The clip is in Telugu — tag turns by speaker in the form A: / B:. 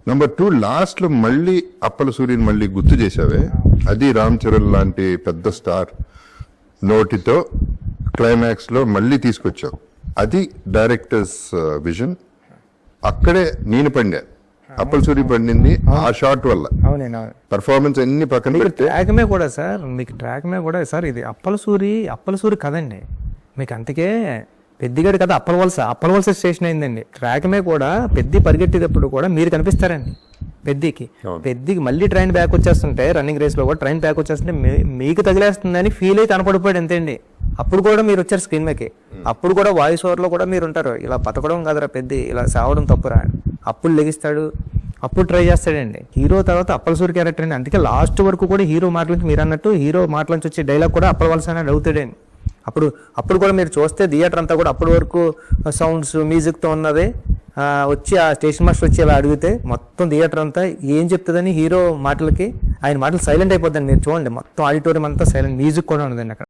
A: నెంబర్ 2 లాస్ట్ లో మళ్ళీ అప్పల సూర్యని మళ్ళీ గుర్తు చేసావే, అది రామ్ చరణ్ లాంటి పెద్ద స్టార్ నోటితో క్లైమాక్స్ లో మళ్ళీ తీసుకొచ్చావు. అది డైరెక్టర్స్ విజన్. అక్కడే నేను పండా, అప్పల సూర్య పండింది ఆ షాట్ వల్ల. పర్ఫార్మెన్స్ అన్ని పక్కన పెడితే
B: ట్రాక్మే కూడా సార్, మీకు ట్రాక్మే కూడా సార్ ఇది అప్పల సూరి కదండి. మీకు అంతకే పెద్దిగడి కదా అప్పల వలస స్టేషన్ అయిందండి. ట్రాక్మే కూడా పెద్ది పరిగెట్టేటప్పుడు కూడా మీరు కనిపిస్తారండి. పెద్దికి మళ్ళీ ట్రైన్ బ్యాక్ వచ్చేస్తుంటే, రన్నింగ్ రేస్ లో కూడా ట్రైన్ బ్యాక్ వచ్చేస్తుంటే మీకు తగిలేస్తుందని ఫీల్ అయితే కనపడిపోయాడు అంతే అండి. అప్పుడు కూడా మీరు వచ్చారు స్క్రీన్ మీదకి. అప్పుడు కూడా వాయిస్ ఓవర్ లో కూడా మీరు ఉంటారు, ఇలా బతకడం కదరా పెద్ది, ఇలా సావడం తప్పురా. అప్పుడు లెగిస్తాడు, అప్పుడు ట్రై చేస్తాడండి. హీరో తర్వాత అప్పల సూరి క్యారెక్టర్ అండి. అందుకే లాస్ట్ వరకు కూడా హీరో మాటల నుంచి, మీరు అన్నట్టు హీరో మాటల నుంచి వచ్చే డైలాగ్ కూడా అప్పల వలస అనేది అవుతాడండి. అప్పుడు కూడా మీరు చూస్తే థియేటర్ అంతా కూడా అప్పటి వరకు సౌండ్స్ మ్యూజిక్తో ఉన్నది. వచ్చి ఆ స్టేషన్ మాస్టర్ వచ్చి ఇలా అడిగితే మొత్తం థియేటర్ అంతా ఏం చెప్తుందని హీరో మాటలకి ఆయన మాటలు సైలెంట్ అయిపోద్దండి. మీరు చూడండి మొత్తం ఆడిటోరియం అంతా సైలెంట్, మ్యూజిక్ కూడా ఉండదండి అక్కడ.